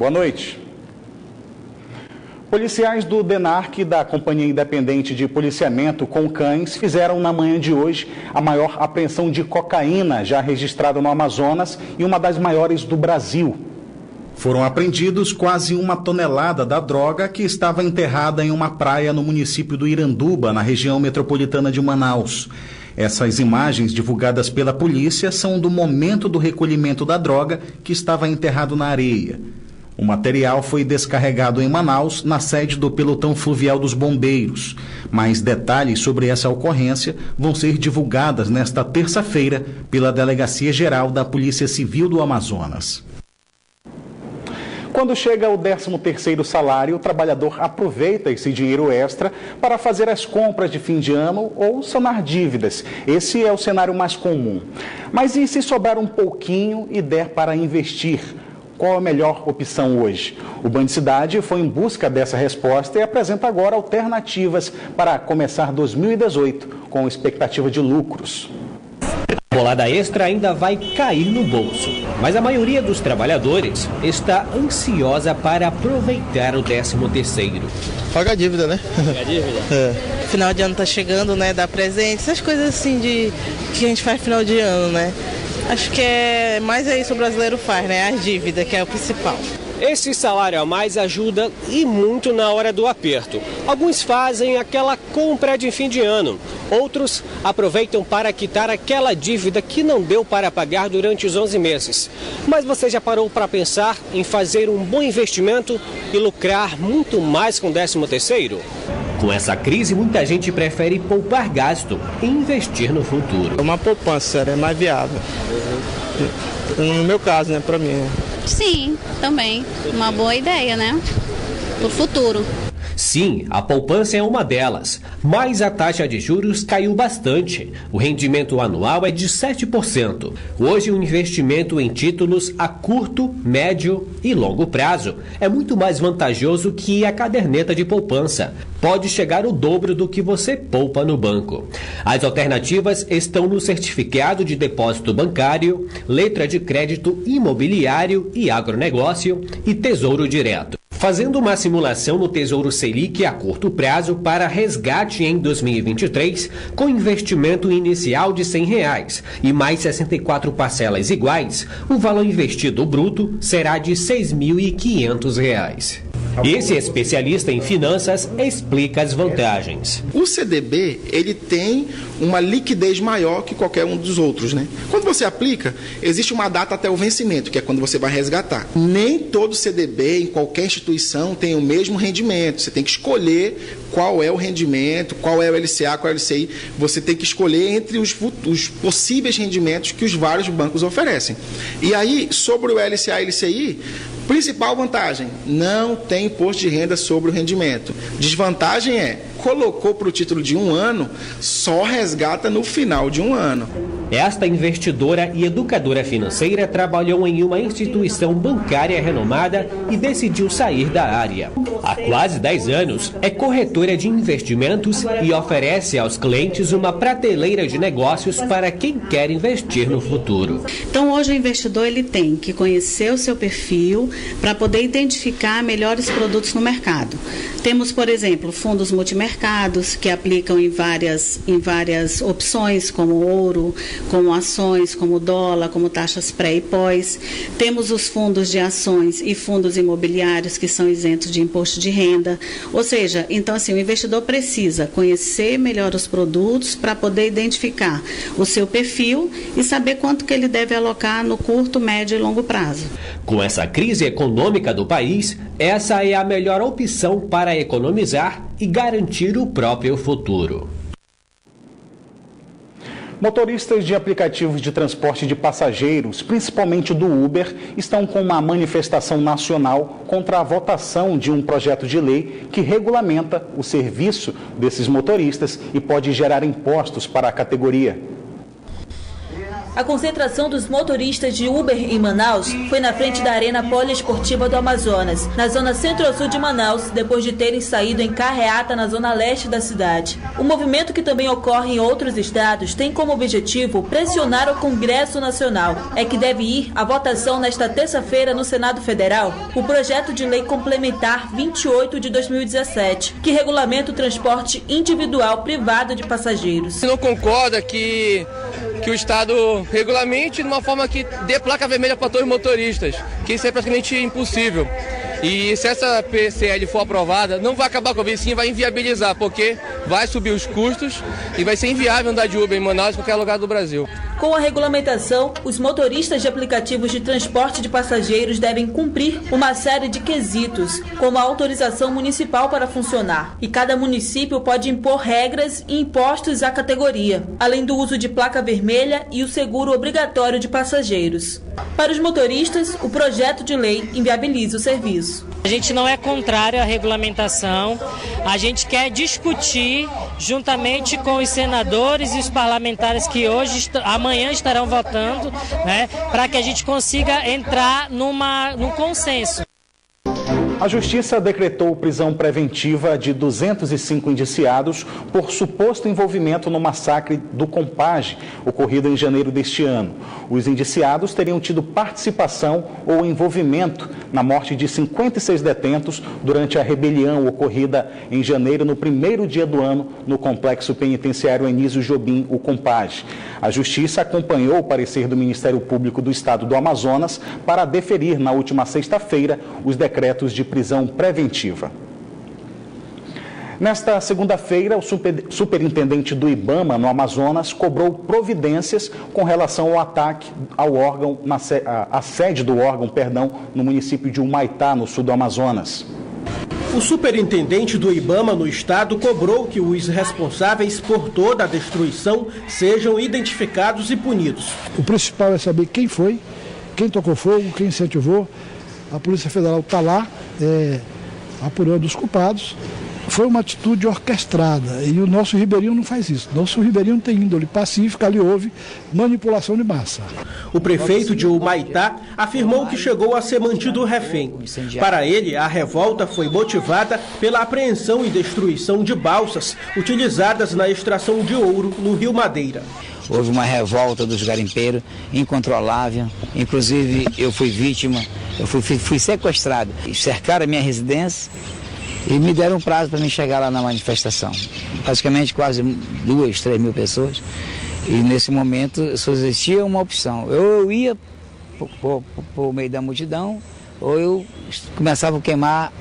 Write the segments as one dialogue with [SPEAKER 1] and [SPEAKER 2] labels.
[SPEAKER 1] Boa noite. Policiais do DENARC e da Companhia Independente de Policiamento com Cães fizeram na manhã de hoje a maior apreensão de cocaína já registrada no Amazonas e uma das maiores do Brasil. Foram apreendidos quase 1 tonelada da droga que estava enterrada em uma praia no município do Iranduba, na região metropolitana de Manaus. Essas imagens divulgadas pela polícia são do momento do recolhimento da droga que estava enterrado na areia. O material foi descarregado em Manaus, na sede do Pelotão Fluvial dos Bombeiros. Mais detalhes sobre essa ocorrência vão ser divulgadas nesta terça-feira pela Delegacia Geral da Polícia Civil do Amazonas. Quando chega o 13º salário, o trabalhador aproveita esse dinheiro extra para fazer as compras de fim de ano ou sanar dívidas. Esse é o cenário mais comum. Mas e se sobrar um pouquinho e der para investir? Qual a melhor opção hoje? O Band Cidade foi em busca dessa resposta e apresenta agora alternativas para começar 2018 com expectativa de lucros.
[SPEAKER 2] A bolada extra ainda vai cair no bolso, mas a maioria dos trabalhadores está ansiosa para aproveitar o 13º.
[SPEAKER 3] Paga a dívida, né?
[SPEAKER 2] Paga a dívida?
[SPEAKER 3] É.
[SPEAKER 4] Final de ano tá chegando, né? Dar presente, essas coisas assim que a gente faz final de ano, né? Acho que é mais isso o brasileiro faz, né? As dívidas, que é o principal.
[SPEAKER 2] Esse salário a mais ajuda e muito na hora do aperto. Alguns fazem aquela compra de fim de ano. Outros aproveitam para quitar aquela dívida que não deu para pagar durante os 11 meses. Mas você já parou para pensar em fazer um bom investimento e lucrar muito mais com o 13º? Com essa crise, muita gente prefere poupar gasto e investir no futuro.
[SPEAKER 3] É uma poupança, sério, é mais viável. No meu caso, né, pra mim.
[SPEAKER 5] Sim, também. Uma boa ideia, né? Pro futuro.
[SPEAKER 2] Sim, a poupança é uma delas, mas a taxa de juros caiu bastante. O rendimento anual é de 7%. Hoje, o investimento em títulos a curto, médio e longo prazo é muito mais vantajoso que a caderneta de poupança. Pode chegar o dobro do que você poupa no banco. As alternativas estão no certificado de depósito bancário, letra de crédito imobiliário e agronegócio e tesouro direto. Fazendo uma simulação no Tesouro Selic a curto prazo para resgate em 2023, com investimento inicial de R$100 e mais 64 parcelas iguais, o valor investido bruto será de R$ 6.500. Esse especialista em finanças explica as vantagens.
[SPEAKER 6] O CDB, ele tem uma liquidez maior que qualquer um dos outros, né? Quando você aplica, existe uma data até o vencimento, que é quando você vai resgatar. Nem todo CDB, em qualquer instituição, tem o mesmo rendimento. Você tem que escolher qual é o rendimento, qual é o LCA, qual é o LCI. Você tem que escolher entre os possíveis rendimentos que os vários bancos oferecem. E aí, sobre o LCA e LCI, principal vantagem, não tem imposto de renda sobre o rendimento. Desvantagem é, colocou para o título de 1 ano, só resgata no final de 1 ano.
[SPEAKER 2] Esta investidora e educadora financeira trabalhou em uma instituição bancária renomada e decidiu sair da área. Há quase 10 anos, é corretora de investimentos e oferece aos clientes uma prateleira de negócios para quem quer investir no futuro.
[SPEAKER 7] Então, hoje o investidor ele tem que conhecer o seu perfil para poder identificar melhores produtos no mercado. Temos, por exemplo, fundos multimercados que aplicam em várias opções, como ouro, como ações, como dólar, como taxas pré e pós. Temos os fundos de ações e fundos imobiliários que são isentos de imposto de renda. Ou seja, então assim, o investidor precisa conhecer melhor os produtos para poder identificar o seu perfil e saber quanto que ele deve alocar no curto, médio e longo prazo.
[SPEAKER 2] Com essa crise econômica do país, essa é a melhor opção para economizar e garantir o próprio futuro.
[SPEAKER 1] Motoristas de aplicativos de transporte de passageiros, principalmente do Uber, estão com uma manifestação nacional contra a votação de um projeto de lei que regulamenta o serviço desses motoristas e pode gerar impostos para a categoria.
[SPEAKER 8] A concentração dos motoristas de Uber em Manaus foi na frente da Arena Poliesportiva do Amazonas, na zona centro-sul de Manaus, depois de terem saído em carreata na zona leste da cidade. O movimento, que também ocorre em outros estados, tem como objetivo pressionar o Congresso Nacional. É que deve ir à votação nesta terça-feira no Senado Federal o projeto de lei complementar 28 de 2017, que regulamenta o transporte individual privado de passageiros.
[SPEAKER 9] Você não concorda que o Estado regulamente de uma forma que dê placa vermelha para todos os motoristas, que isso é praticamente impossível. E se essa PCL for aprovada, não vai acabar com a vida, sim, vai inviabilizar, porque vai subir os custos e vai ser inviável andar de Uber em Manaus, em qualquer lugar do Brasil.
[SPEAKER 8] Com a regulamentação, os motoristas de aplicativos de transporte de passageiros devem cumprir uma série de quesitos, como a autorização municipal para funcionar. E cada município pode impor regras e impostos à categoria, além do uso de placa vermelha e o seguro obrigatório de passageiros. Para os motoristas, o projeto de lei inviabiliza o serviço.
[SPEAKER 10] A gente não é contrário à regulamentação, a gente quer discutir juntamente com os senadores e os parlamentares que amanhã estarão votando, né, para que a gente consiga entrar num consenso.
[SPEAKER 1] A Justiça decretou prisão preventiva de 205 indiciados por suposto envolvimento no massacre do Compage, ocorrido em janeiro deste ano. Os indiciados teriam tido participação ou envolvimento na morte de 56 detentos durante a rebelião ocorrida em janeiro, no primeiro dia do ano, no complexo penitenciário Anísio Jobim, o Compage. A Justiça acompanhou o parecer do Ministério Público do Estado do Amazonas para deferir, na última sexta-feira, os decretos de prisão preventiva. Nesta segunda-feira, o superintendente do IBAMA, no Amazonas, cobrou providências com relação ao ataque ao órgão, à sede do órgão, no município de Humaitá, no sul do Amazonas.
[SPEAKER 11] O superintendente do IBAMA no estado cobrou que os responsáveis por toda a destruição sejam identificados e punidos.
[SPEAKER 12] O principal é saber quem foi, quem tocou fogo, quem incentivou. A Polícia Federal está lá apurando os culpados. Foi uma atitude orquestrada e o nosso Ribeirinho não faz isso. Nosso Ribeirinho tem índole pacífica, ali houve manipulação de massa.
[SPEAKER 11] O prefeito de Humaitá afirmou que chegou a ser mantido refém. Para ele, a revolta foi motivada pela apreensão e destruição de balsas utilizadas na extração de ouro no Rio Madeira.
[SPEAKER 13] Houve uma revolta dos garimpeiros, incontrolável. Inclusive, eu fui vítima, eu fui sequestrado. Cercaram a minha residência e me deram um prazo para mim chegar lá na manifestação. Praticamente quase 2, 3 mil pessoas. E nesse momento só existia uma opção. Eu ia por meio da multidão, ou eu começava a queimar.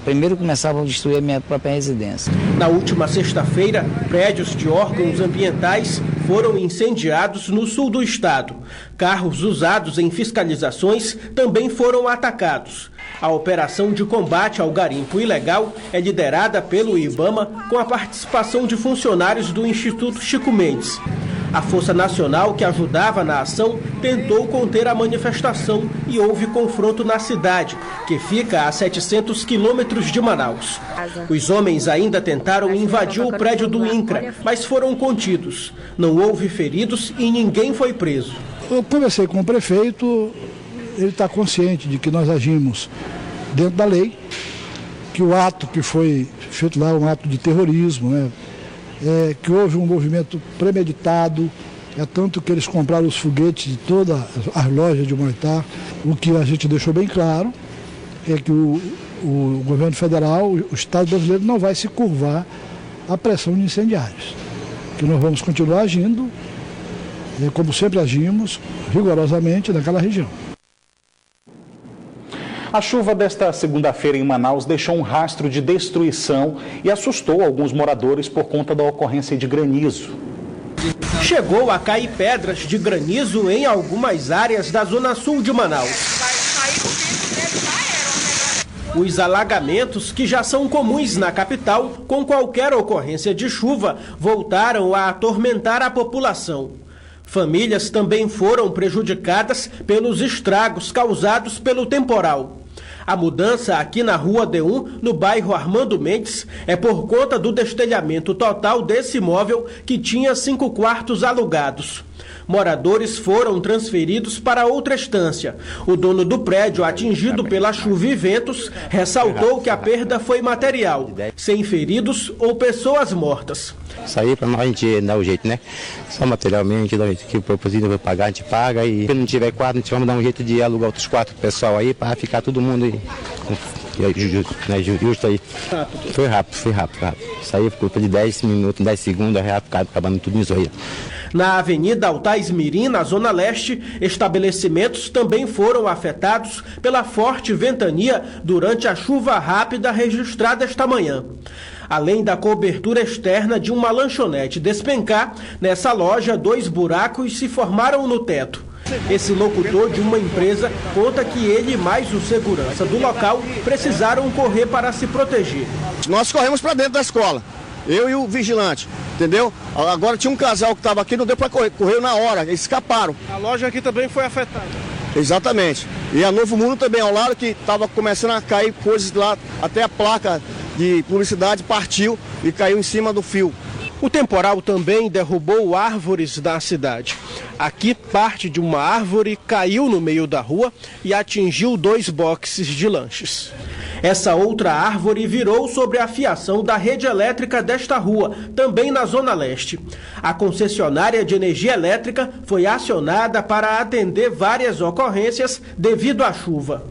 [SPEAKER 13] Primeiro começavam a destruir a minha própria residência.
[SPEAKER 11] Na última sexta-feira, prédios de órgãos ambientais foram incendiados no sul do estado. Carros usados em fiscalizações também foram atacados. A operação de combate ao garimpo ilegal é liderada pelo IBAMA com a participação de funcionários do Instituto Chico Mendes. A Força Nacional, que ajudava na ação, tentou conter a manifestação e houve confronto na cidade, que fica a 700 quilômetros de Manaus. Os homens ainda tentaram invadir o prédio do INCRA, mas foram contidos. Não houve feridos e ninguém foi preso.
[SPEAKER 12] Eu conversei com o prefeito, ele está consciente de que nós agimos dentro da lei, que o ato que foi feito lá é um ato de terrorismo, né? Que houve um movimento premeditado, tanto que eles compraram os foguetes de todas as lojas de Humaitá. O que a gente deixou bem claro é que o governo federal, o Estado brasileiro, não vai se curvar à pressão de incendiários. Que nós vamos continuar agindo, como sempre agimos, rigorosamente naquela região.
[SPEAKER 1] A chuva desta segunda-feira em Manaus deixou um rastro de destruição e assustou alguns moradores por conta da ocorrência de granizo.
[SPEAKER 11] Chegou a cair pedras de granizo em algumas áreas da zona sul de Manaus. Os alagamentos, que já são comuns na capital, com qualquer ocorrência de chuva, voltaram a atormentar a população. Famílias também foram prejudicadas pelos estragos causados pelo temporal. A mudança aqui na Rua D1, no bairro Armando Mendes, é por conta do destelhamento total desse imóvel que tinha 5 quartos alugados. Moradores foram transferidos para outra estância. O dono do prédio, atingido pela chuva e ventos, ressaltou que a perda foi material, sem feridos ou pessoas mortas.
[SPEAKER 14] Isso aí para nós a gente dá o jeito, né? Só materialmente, dá um jeito que o proposido vai pagar, a gente paga. E se não tiver quarto, a gente vai dar um jeito de alugar outros quartos pro pessoal aí, para ficar todo mundo aí. Justo aí. Foi rápido. Isso aí ficou de 10 minutos, 10 segundos, acabando tudo isso aí.
[SPEAKER 11] Na Avenida Altais Mirim, na Zona Leste, estabelecimentos também foram afetados pela forte ventania durante a chuva rápida registrada esta manhã. Além da cobertura externa de uma lanchonete despencar, nessa loja 2 buracos se formaram no teto. Esse locutor de uma empresa conta que ele e mais o segurança do local precisaram correr para se proteger.
[SPEAKER 15] Nós corremos para dentro da escola, eu e o vigilante, entendeu? Agora tinha um casal que estava aqui, não deu para correr, correu na hora, eles escaparam.
[SPEAKER 11] A loja aqui também foi afetada.
[SPEAKER 15] Exatamente. E a Novo Mundo também ao lado, que estava começando a cair coisas lá, até a placa de publicidade partiu e caiu em cima do fio.
[SPEAKER 11] O temporal também derrubou árvores da cidade. Aqui, parte de uma árvore caiu no meio da rua e atingiu 2 boxes de lanches. Essa outra árvore virou sobre a fiação da rede elétrica desta rua, também na Zona Leste. A concessionária de energia elétrica foi acionada para atender várias ocorrências devido à chuva.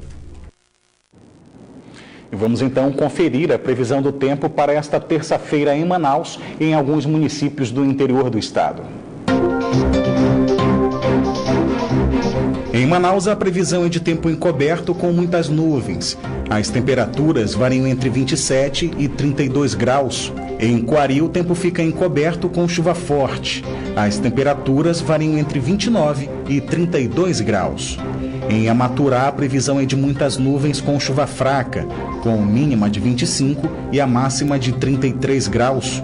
[SPEAKER 1] E vamos então conferir a previsão do tempo para esta terça-feira em Manaus e em alguns municípios do interior do estado. Em Manaus, a previsão é de tempo encoberto com muitas nuvens. As temperaturas variam entre 27 e 32 graus. Em Coari, o tempo fica encoberto com chuva forte. As temperaturas variam entre 29 e 32 graus. Em Amaturá, a previsão é de muitas nuvens com chuva fraca, com mínima de 25 e a máxima de 33 graus.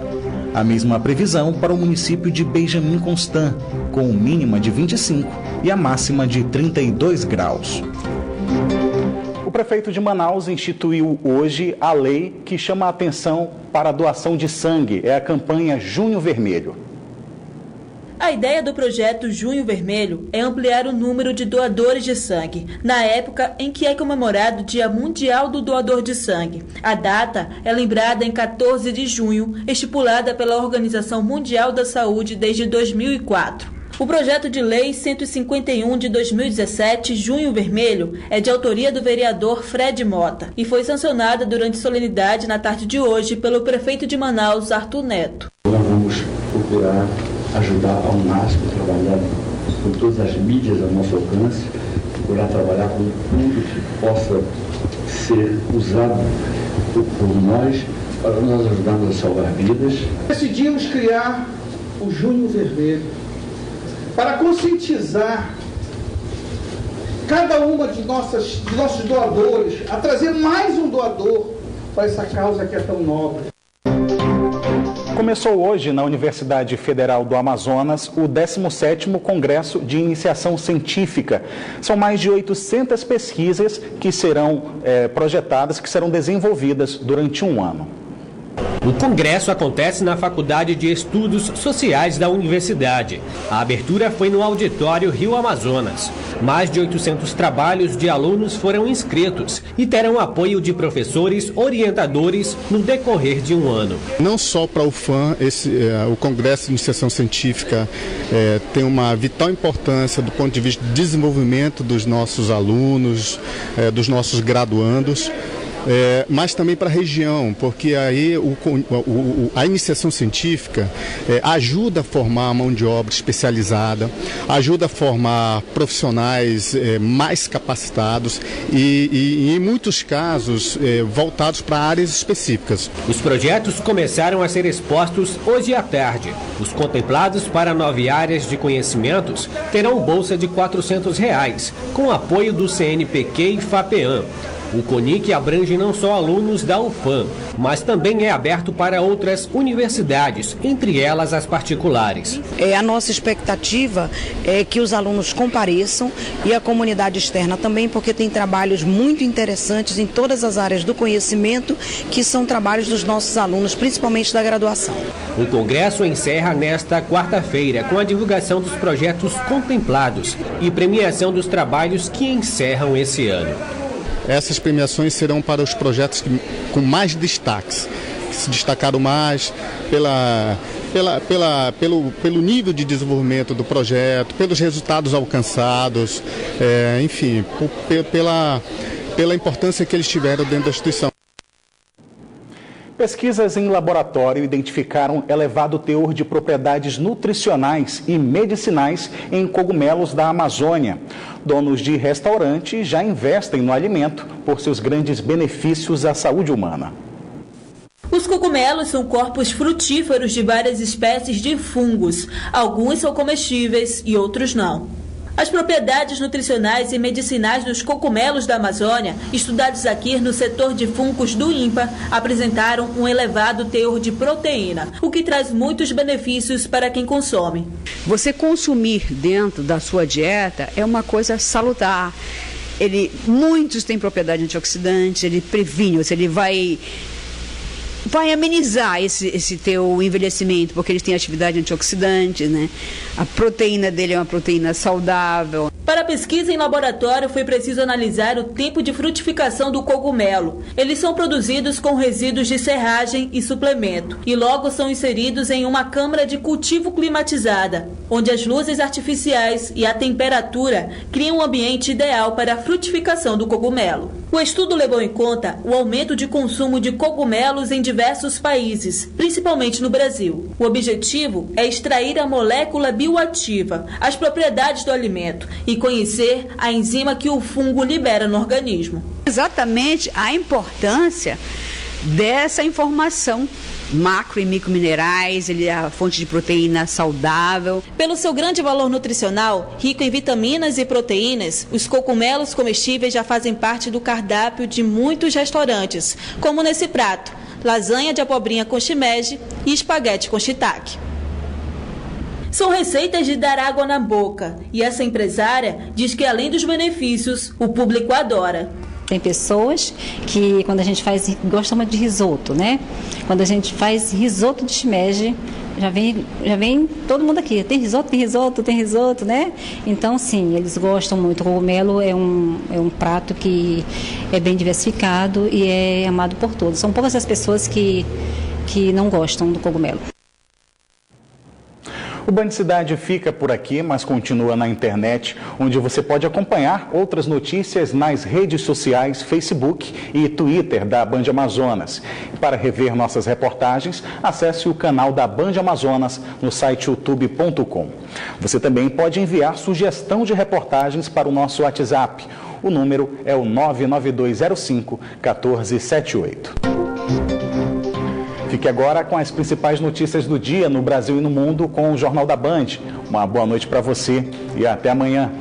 [SPEAKER 1] A mesma previsão para o município de Benjamin Constant, com mínima de 25 e a máxima de 32 graus. O prefeito de Manaus instituiu hoje a lei que chama a atenção para a doação de sangue. É a campanha Junho Vermelho.
[SPEAKER 8] A ideia do projeto Junho Vermelho é ampliar o número de doadores de sangue, na época em que é comemorado o Dia Mundial do Doador de Sangue. A data é lembrada em 14 de junho, estipulada pela Organização Mundial da Saúde desde 2004. O projeto de lei 151 de 2017, Junho Vermelho, é de autoria do vereador Fred Mota e foi sancionada durante solenidade na tarde de hoje pelo prefeito de Manaus, Arthur Neto.
[SPEAKER 16] Nós vamos procurar ajudar ao máximo, trabalhar com todas as mídias ao nosso alcance, procurar trabalhar com tudo que possa ser usado por nós para nós ajudarmos a salvar vidas.
[SPEAKER 17] Decidimos criar o Junho Vermelho para conscientizar cada uma de nossos doadores a trazer mais um doador para essa causa que é tão nobre.
[SPEAKER 1] Começou hoje na Universidade Federal do Amazonas o 17º Congresso de Iniciação Científica. São mais de 800 pesquisas que serão projetadas, que serão desenvolvidas durante um ano.
[SPEAKER 2] O congresso acontece na Faculdade de Estudos Sociais da Universidade. A abertura foi no auditório Rio Amazonas. Mais de 800 trabalhos de alunos foram inscritos e terão apoio de professores orientadores no decorrer de um ano.
[SPEAKER 18] Não só para o FAM, o Congresso de Iniciação Científica tem uma vital importância do ponto de vista de desenvolvimento dos nossos alunos, dos nossos graduandos. Mas também para a região, porque aí a iniciação científica ajuda a formar mão de obra especializada, ajuda a formar profissionais mais capacitados e em muitos casos voltados para áreas específicas.
[SPEAKER 2] Os projetos começaram a ser expostos hoje à tarde. Os contemplados para 9 áreas de conhecimentos terão bolsa de R$ 400, com apoio do CNPq e FAPEAM. O CONIC abrange não só alunos da UFAM, mas também é aberto para outras universidades, entre elas as particulares.
[SPEAKER 19] A nossa expectativa é que os alunos compareçam e a comunidade externa também, porque tem trabalhos muito interessantes em todas as áreas do conhecimento, que são trabalhos dos nossos alunos, principalmente da graduação.
[SPEAKER 2] O congresso encerra nesta quarta-feira com a divulgação dos projetos contemplados e premiação dos trabalhos que encerram esse ano.
[SPEAKER 18] Essas premiações serão para os projetos com mais destaques, que se destacaram mais pelo nível de desenvolvimento do projeto, pelos resultados alcançados, enfim, pela importância que eles tiveram dentro da instituição.
[SPEAKER 1] Pesquisas em laboratório identificaram elevado teor de propriedades nutricionais e medicinais em cogumelos da Amazônia. Donos de restaurantes já investem no alimento por seus grandes benefícios à saúde humana.
[SPEAKER 8] Os cogumelos são corpos frutíferos de várias espécies de fungos. Alguns são comestíveis e outros não. As propriedades nutricionais e medicinais dos cogumelos da Amazônia, estudados aqui no setor de fungos do INPA, apresentaram um elevado teor de proteína, o que traz muitos benefícios para quem consome.
[SPEAKER 20] Você consumir dentro da sua dieta é uma coisa salutar. Muitos têm propriedade antioxidante, ele previne, ele vai amenizar esse teu envelhecimento, porque eles têm atividade antioxidante, né? A proteína dele é uma proteína saudável.
[SPEAKER 8] Para a pesquisa em laboratório, foi preciso analisar o tempo de frutificação do cogumelo. Eles são produzidos com resíduos de serragem e suplemento, e logo são inseridos em uma câmara de cultivo climatizada, onde as luzes artificiais e a temperatura criam um ambiente ideal para a frutificação do cogumelo. O estudo levou em conta o aumento de consumo de cogumelos em diversos países, principalmente no Brasil. O objetivo é extrair a molécula bioativa, as propriedades do alimento e conhecer a enzima que o fungo libera no organismo.
[SPEAKER 20] Exatamente a importância dessa informação. Macro e microminerais, ele é a fonte de proteína saudável.
[SPEAKER 8] Pelo seu grande valor nutricional, rico em vitaminas e proteínas, os cogumelos comestíveis já fazem parte do cardápio de muitos restaurantes, como nesse prato, lasanha de abobrinha com shimeji e espaguete com shiitake. São receitas de dar água na boca, e essa empresária diz que além dos benefícios, o público adora.
[SPEAKER 21] Tem pessoas que, quando a gente faz, gostam muito de risoto, né? Quando a gente faz risoto de shimeji, já vem todo mundo aqui. Tem risoto, né? Então, sim, eles gostam muito. O cogumelo é um prato que é bem diversificado e é amado por todos. São poucas as pessoas que não gostam do cogumelo.
[SPEAKER 1] O Band Cidade fica por aqui, mas continua na internet, onde você pode acompanhar outras notícias nas redes sociais, Facebook e Twitter da Band Amazonas. E para rever nossas reportagens, acesse o canal da Band Amazonas no site youtube.com. Você também pode enviar sugestão de reportagens para o nosso WhatsApp. O número é o 99205-1478. Fique agora com as principais notícias do dia no Brasil e no mundo com o Jornal da Band. Uma boa noite para você e até amanhã.